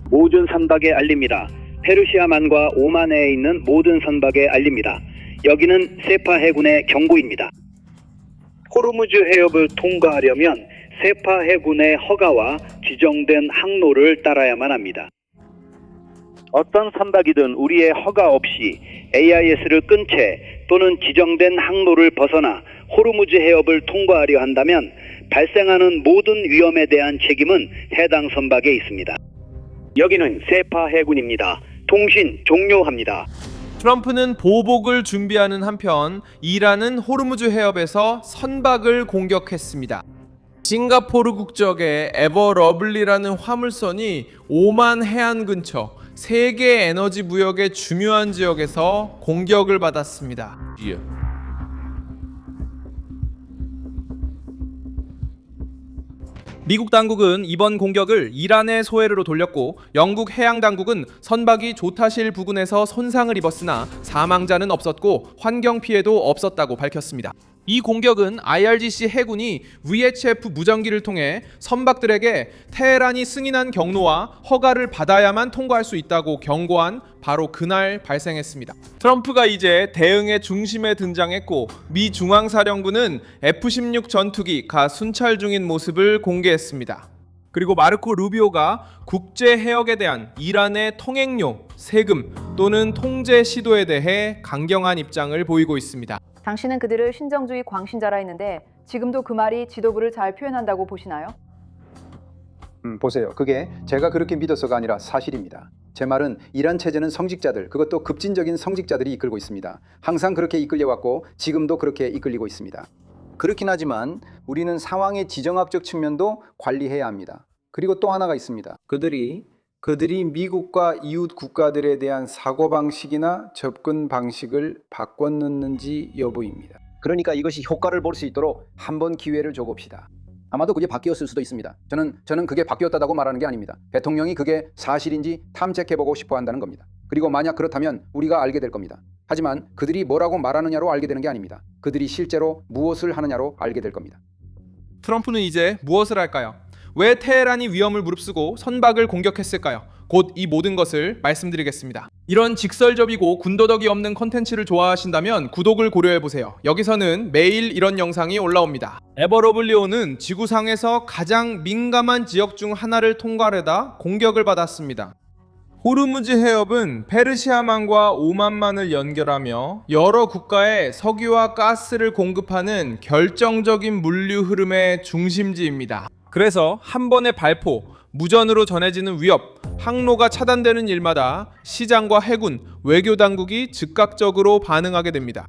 모든 선박에 알립니다. 페르시아만과 오만해에 있는 모든 선박에 알립니다. 여기는 세파 해군의 경고입니다. 호르무즈 해협을 통과하려면 세파 해군의 허가와 지정된 항로를 따라야만 합니다. 어떤 선박이든 우리의 허가 없이 AIS를 끈 채 또는 지정된 항로를 벗어나 호르무즈 해협을 통과하려 한다면 발생하는 모든 위험에 대한 책임은 해당 선박에 있습니다. 여기는 세파 해군입니다. 통신 종료합니다. 트럼프는 보복을 준비하는 한편 이란은 호르무즈 해협에서 선박을 공격했습니다. 싱가포르 국적의 에버러블리라는 화물선이 오만 해안 근처 세계 에너지 무역의 중요한 지역에서 공격을 받았습니다. 미국 당국은 이번 공격을 이란의 소해로 돌렸고 영국 해양 당국은 선박이 조타실 부근에서 손상을 입었으나 사망자는 없었고 환경 피해도 없었다고 밝혔습니다. 이 공격은 IRGC 해군이 VHF 무전기를 통해 선박들에게 테헤란이 승인한 경로와 허가를 받아야만 통과할 수 있다고 경고한 바로 그날 발생했습니다. 트럼프가 이제 대응의 중심에 등장했고 미 중앙사령부는 F-16 전투기 가 순찰 중인 모습을 공개했습니다. 그리고 마르코 루비오가 국제 해역에 대한 이란의 통행료, 세금 또는 통제 시도에 대해 강경한 입장을 보이고 있습니다. 당신은 그들을 신정주의 광신자라 했는데 지금도 그 말이 지도부를 잘 표현한다고 보시나요? 보세요. 그게 제가 그렇게 믿어서가 아니라 사실입니다. 제 말은 이란 체제는 성직자들, 그것도 급진적인 성직자들이 이끌고 있습니다. 항상 그렇게 이끌려왔고 지금도 그렇게 이끌리고 있습니다. 그렇긴 하지만 우리는 상황의 지정학적 측면도 관리해야 합니다. 그리고 또 하나가 있습니다. 그들이 미국과 이웃 국가들에 대한 사고방식이나 접근 방식을 바꿨는지 여부입니다. 그러니까 이것이 효과를 볼 수 있도록 한번 기회를 줘봅시다. 아마도 그게 바뀌었을 수도 있습니다. 저는 그게 바뀌었다고 말하는 게 아닙니다. 대통령이 그게 사실인지 탐색해보고 싶어 한다는 겁니다. 그리고 만약 그렇다면 우리가 알게 될 겁니다. 하지만 그들이 뭐라고 말하느냐로 알게 되는 게 아닙니다. 그들이 실제로 무엇을 하느냐로 알게 될 겁니다. 트럼프는 이제 무엇을 할까요? 왜 테헤란이 위험을 무릅쓰고 선박을 공격했을까요? 곧 이 모든 것을 말씀드리겠습니다. 이런 직설적이고 군더더기 없는 컨텐츠를 좋아하신다면 구독을 고려해보세요. 여기서는 매일 이런 영상이 올라옵니다. 에버러블리오는 지구상에서 가장 민감한 지역 중 하나를 통과하려다 공격을 받았습니다. 호르무즈 해협은 페르시아만과 오만만을 연결하며 여러 국가에 석유와 가스를 공급하는 결정적인 물류 흐름의 중심지입니다. 그래서 한 번의 발포, 무전으로 전해지는 위협, 항로가 차단되는 일마다 시장과 해군, 외교당국이 즉각적으로 반응하게 됩니다.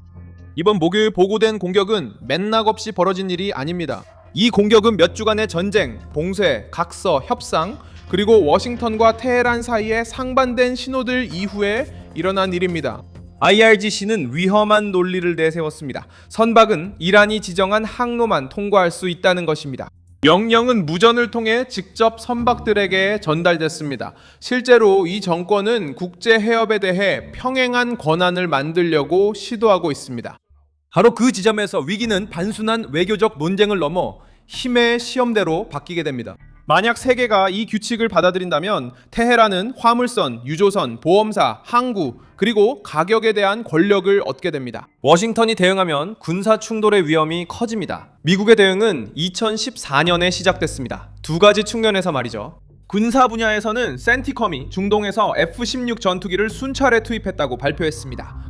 이번 목요일 보고된 공격은 맥락 없이 벌어진 일이 아닙니다. 이 공격은 몇 주간의 전쟁, 봉쇄, 각서, 협상, 그리고 워싱턴과 테헤란 사이의 상반된 신호들 이후에 일어난 일입니다. IRGC는 위험한 논리를 내세웠습니다. 선박은 이란이 지정한 항로만 통과할 수 있다는 것입니다. 명령은 무전을 통해 직접 선박들에게 전달됐습니다. 실제로 이 정권은 국제 해협에 대해 평행한 권한을 만들려고 시도하고 있습니다. 바로 그 지점에서 위기는 단순한 외교적 논쟁을 넘어 힘의 시험대로 바뀌게 됩니다. 만약 세계가 이 규칙을 받아들인다면 테헤란은 화물선, 유조선, 보험사, 항구, 그리고 가격에 대한 권력을 얻게 됩니다. 워싱턴이 대응하면 군사 충돌의 위험이 커집니다. 미국의 대응은 2014년에 시작됐습니다. 두 가지 측면에서 말이죠. 군사 분야에서는 센티컴이 중동에서 F-16 전투기를 순찰에 투입했다고 발표했습니다.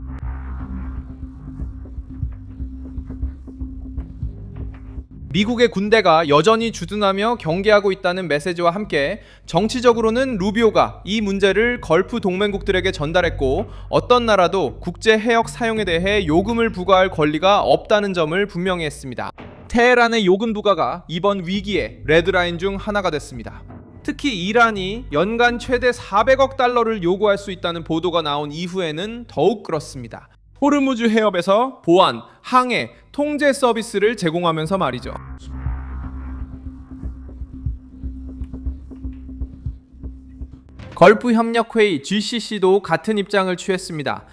미국의 군대가 여전히 주둔하며 경계하고 있다는 메시지와 함께 정치적으로는 루비오가 이 문제를 걸프 동맹국들에게 전달했고 어떤 나라도 국제 해역 사용에 대해 요금을 부과할 권리가 없다는 점을 분명히 했습니다. 테헤란의 요금 부과가 이번 위기의 레드라인 중 하나가 됐습니다. 특히 이란이 연간 최대 400억 달러를 요구할 수 있다는 보도가 나온 이후에는 더욱 그렇습니다. 호르무즈 해협에서 보안, 항해, 통제 서비스를 제공하면서 말이죠. 걸프협력회의 GCC도 같은 입장을 취했습니다.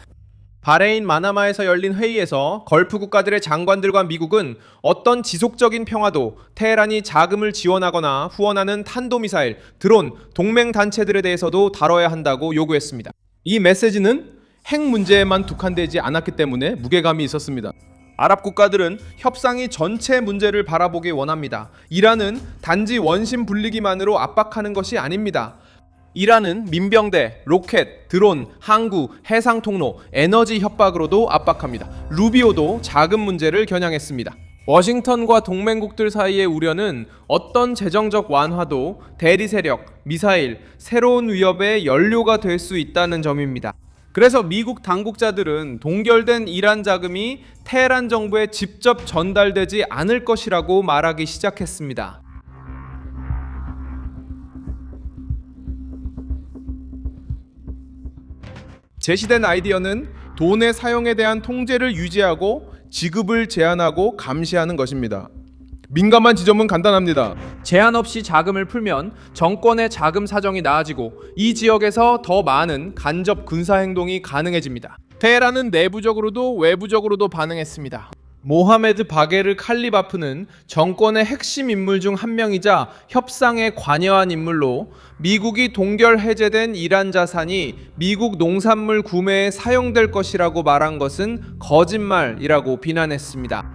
바레인 마나마에서 열린 회의에서 걸프 국가들의 장관들과 미국은 어떤 지속적인 평화도 테헤란이 자금을 지원하거나 후원하는 탄도미사일, 드론, 동맹 단체들에 대해서도 다뤄야 한다고 요구했습니다. 이 메시지는 핵 문제에만 국한되지 않았기 때문에 무게감이 있었습니다. 아랍 국가들은 협상이 전체 문제를 바라보기 원합니다. 이란은 단지 원심 불리기만으로 압박하는 것이 아닙니다. 이란은 민병대, 로켓, 드론, 항구, 해상 통로, 에너지 협박으로도 압박합니다. 루비오도 자금 문제를 겨냥했습니다. 워싱턴과 동맹국들 사이의 우려는 어떤 재정적 완화도 대리 세력, 미사일, 새로운 위협의 연료가 될 수 있다는 점입니다. 그래서 미국 당국자들은 동결된 이란 자금이 테헤란 정부에 직접 전달되지 않을 것이라고 말하기 시작했습니다. 제시된 아이디어는 돈의 사용에 대한 통제를 유지하고 지급을 제한하고 감시하는 것입니다. 민감한 지점은 간단합니다. 제한 없이 자금을 풀면 정권의 자금 사정이 나아지고 이 지역에서 더 많은 간접 군사 행동이 가능해집니다. 테헤란은 내부적으로도 외부적으로도 반응했습니다. 모하메드 바게르 칼리바프는 정권의 핵심 인물 중 한 명이자 협상에 관여한 인물로 미국이 동결 해제된 이란 자산이 미국 농산물 구매에 사용될 것이라고 말한 것은 거짓말이라고 비난했습니다.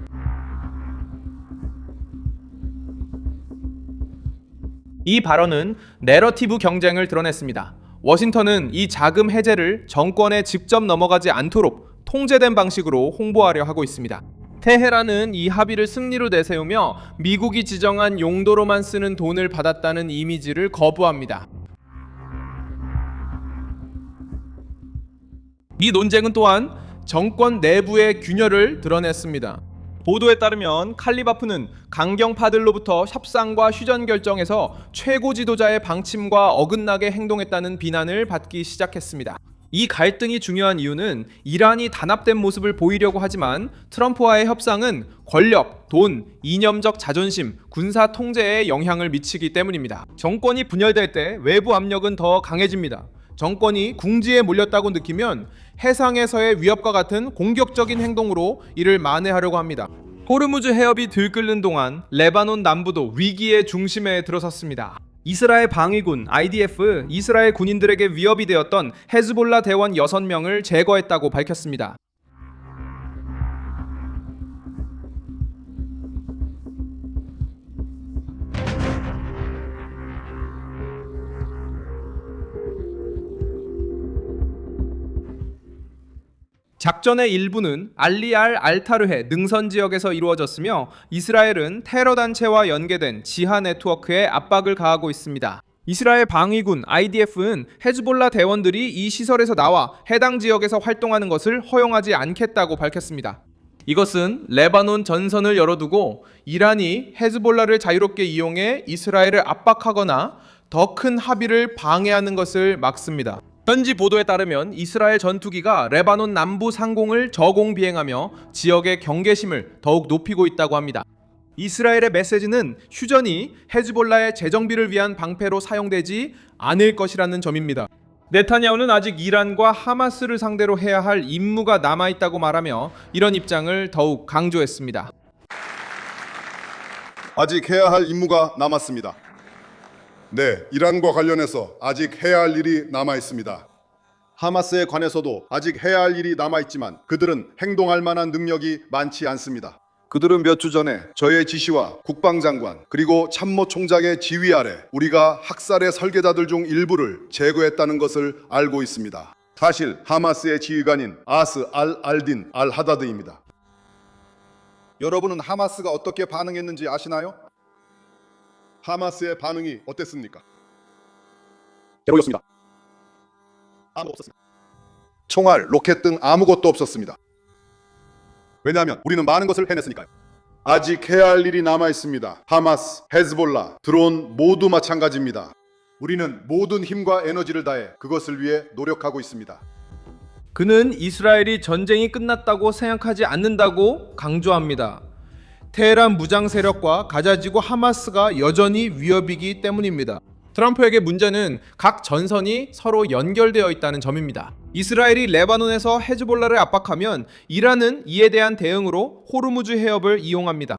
이 발언은 내러티브 경쟁을 드러냈습니다. 워싱턴은 이 자금 해제를 정권에 직접 넘어가지 않도록 통제된 방식으로 홍보하려 하고 있습니다. 테헤란은 이 합의를 승리로 내세우며 미국이 지정한 용도로만 쓰는 돈을 받았다는 이미지를 거부합니다. 이 논쟁은 또한 정권 내부의 균열을 드러냈습니다. 보도에 따르면 칼리바프는 강경파들로부터 협상과 휴전 결정에서 최고 지도자의 방침과 어긋나게 행동했다는 비난을 받기 시작했습니다. 이 갈등이 중요한 이유는 이란이 단합된 모습을 보이려고 하지만 트럼프와의 협상은 권력, 돈, 이념적 자존심, 군사 통제에 영향을 미치기 때문입니다. 정권이 분열될 때 외부 압력은 더 강해집니다. 정권이 궁지에 몰렸다고 느끼면 해상에서의 위협과 같은 공격적인 행동으로 이를 만회하려고 합니다. 호르무즈 해협이 들끓는 동안 레바논 남부도 위기의 중심에 들어섰습니다. 이스라엘 방위군 IDF, 이스라엘 군인들에게 위협이 되었던 헤즈볼라 대원 6명을 제거했다고 밝혔습니다. 작전의 일부는 알리 알타르해 능선 지역에서 이루어졌으며 이스라엘은 테러 단체와 연계된 지하 네트워크에 압박을 가하고 있습니다. 이스라엘 방위군 IDF는 헤즈볼라 대원들이 이 시설에서 나와 해당 지역에서 활동하는 것을 허용하지 않겠다고 밝혔습니다. 이것은 레바논 전선을 열어두고 이란이 헤즈볼라를 자유롭게 이용해 이스라엘을 압박하거나 더 큰 합의를 방해하는 것을 막습니다. 현지 보도에 따르면 이스라엘 전투기가 레바논 남부 상공을 저공 비행하며 지역의 경계심을 더욱 높이고 있다고 합니다. 이스라엘의 메시지는 휴전이 헤즈볼라의 재정비를 위한 방패로 사용되지 않을 것이라는 점입니다. 네타냐후는 아직 이란과 하마스를 상대로 해야 할 임무가 남아있다고 말하며 이런 입장을 더욱 강조했습니다. 아직 해야 할 임무가 남았습니다. 네, 이란과 관련해서 아직 해야 할 일이 남아 있습니다. 하마스에 관해서도 아직 해야 할 일이 남아 있지만 그들은 행동할 만한 능력이 많지 않습니다. 그들은 몇 주 전에 저의 지시와 국방장관 그리고 참모총장의 지휘 아래 우리가 학살의 설계자들 중 일부를 제거했다는 것을 알고 있습니다. 사실 하마스의 지휘관인 아스 알딘 알하다드입니다. 여러분은 하마스가 어떻게 반응했는지 아시나요? 하마스의 반응이 어땠습니까? 제로였습니다. 아무것도 없었습니다. 총알, 로켓 등 아무것도 없었습니다. 왜냐하면 우리는 많은 것을 해냈으니까요. 아직 해야 할 일이 남아 있습니다. 하마스, 헤즈볼라, 드론 모두 마찬가지입니다. 우리는 모든 힘과 에너지를 다해 그것을 위해 노력하고 있습니다. 그는 이스라엘이 전쟁이 끝났다고 생각하지 않는다고 강조합니다. 테헤란 무장 세력과 가자지구 하마스가 여전히 위협이기 때문입니다. 트럼프에게 문제는 각 전선이 서로 연결되어 있다는 점입니다. 이스라엘이 레바논에서 헤즈볼라를 압박하면 이란은 이에 대한 대응으로 호르무즈 해협을 이용합니다.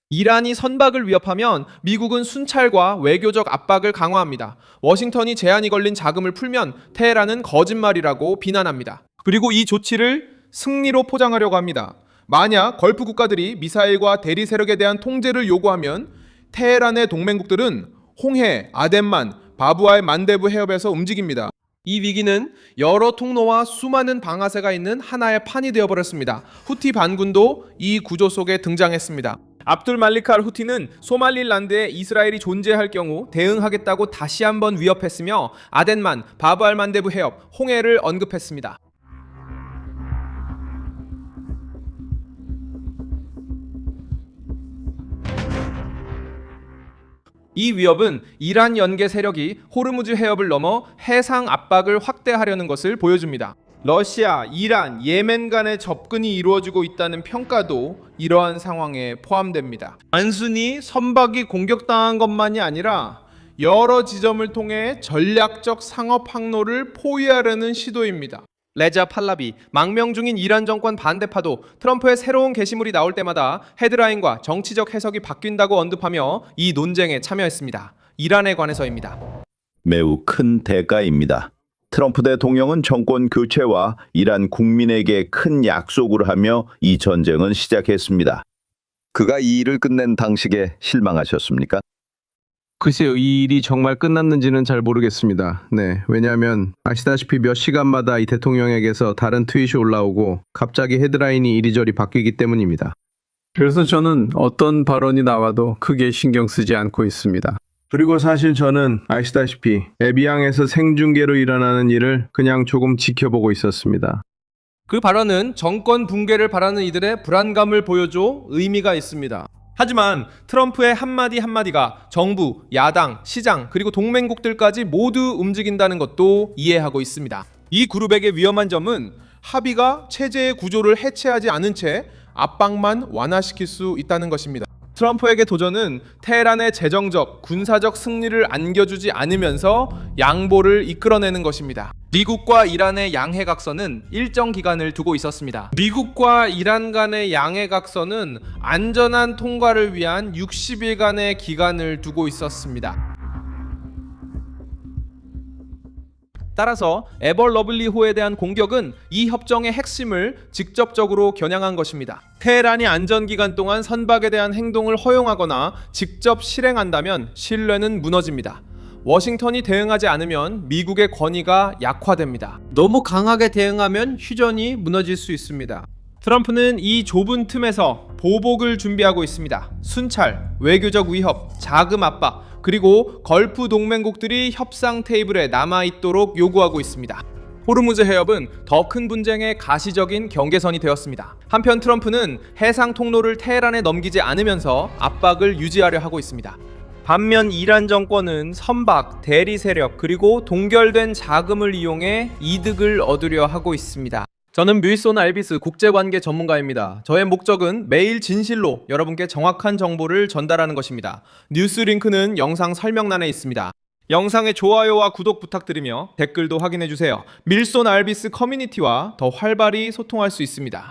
이란이 선박을 위협하면 미국은 순찰과 외교적 압박을 강화합니다. 워싱턴이 제한이 걸린 자금을 풀면 테헤란은 거짓말이라고 비난합니다. 그리고 이 조치를 승리로 포장하려고 합니다. 만약 걸프 국가들이 미사일과 대리 세력에 대한 통제를 요구하면 테헤란의 동맹국들은 홍해, 아덴만, 바부알 만데부 해협에서 움직입니다. 이 위기는 여러 통로와 수많은 방아쇠가 있는 하나의 판이 되어버렸습니다. 후티 반군도 이 구조 속에 등장했습니다. 압둘 말리크 알 후티는 소말릴란드에 이스라엘이 존재할 경우 대응하겠다고 다시 한번 위협했으며 아덴만, 바부 알 만데부 해협, 홍해를 언급했습니다. 이 위협은 이란 연계 세력이 호르무즈 해협을 넘어 해상 압박을 확대하려는 것을 보여줍니다. 러시아, 이란, 예멘 간의 접근이 이루어지고 있다는 평가도 이러한 상황에 포함됩니다. 단순히 선박이 공격당한 것만이 아니라 여러 지점을 통해 전략적 상업 항로를 포위하려는 시도입니다. 레자 팔라비, 망명 중인 이란 정권 반대파도 트럼프의 새로운 게시물이 나올 때마다 헤드라인과 정치적 해석이 바뀐다고 언급하며 이 논쟁에 참여했습니다. 이란에 관해서입니다. 매우 큰 대가입니다. 트럼프 대통령은 정권 교체와 이란 국민에게 큰 약속을 하며 이 전쟁은 시작했습니다. 그가 이 일을 끝낸 당시에 실망하셨습니까? 글쎄요, 이 일이 정말 끝났는지는 잘 모르겠습니다. 네, 왜냐하면 아시다시피 몇 시간마다 이 대통령에게서 다른 트윗이 올라오고 갑자기 헤드라인이 이리저리 바뀌기 때문입니다. 그래서 저는 어떤 발언이 나와도 크게 신경 쓰지 않고 있습니다. 그리고 사실 저는 아시다시피 에비앙에서 생중계로 일어나는 일을 그냥 조금 지켜보고 있었습니다. 그 발언은 정권 붕괴를 바라는 이들의 불안감을 보여줘 의미가 있습니다. 하지만 트럼프의 한마디 한마디가 정부, 야당, 시장, 그리고 동맹국들까지 모두 움직인다는 것도 이해하고 있습니다. 이 그룹에게 위험한 점은 합의가 체제의 구조를 해체하지 않은 채 압박만 완화시킬 수 있다는 것입니다. 트럼프에게 도전은 테헤란의 재정적, 군사적 승리를 안겨주지 않으면서 양보를 이끌어내는 것입니다. 미국과 이란의 양해각서는 일정 기간을 두고 있었습니다. 미국과 이란 간의 양해각서는 안전한 통과를 위한 60일간의 기간을 두고 있었습니다. 따라서 에버 러블리호에 대한 공격은 이 협정의 핵심을 직접적으로 겨냥한 것입니다. 테헤란이 안전기간 동안 선박에 대한 행동을 허용하거나 직접 실행한다면 신뢰는 무너집니다. 워싱턴이 대응하지 않으면 미국의 권위가 약화됩니다. 너무 강하게 대응하면 휴전이 무너질 수 있습니다. 트럼프는 이 좁은 틈에서 보복을 준비하고 있습니다. 순찰, 외교적 위협, 자금 압박, 그리고 걸프 동맹국들이 협상 테이블에 남아있도록 요구하고 있습니다. 호르무즈 해협은 더 큰 분쟁의 가시적인 경계선이 되었습니다. 한편 트럼프는 해상 통로를 테헤란에 넘기지 않으면서 압박을 유지하려 하고 있습니다. 반면 이란 정권은 선박, 대리 세력, 그리고 동결된 자금을 이용해 이득을 얻으려 하고 있습니다. 저는 뮤이소나 엘비스 국제관계 전문가입니다. 저의 목적은 매일 진실로 여러분께 정확한 정보를 전달하는 것입니다. 뉴스 링크는 영상 설명란에 있습니다. 영상의 좋아요와 구독 부탁드리며 댓글도 확인해주세요. 밀소나 엘비스 커뮤니티와 더 활발히 소통할 수 있습니다.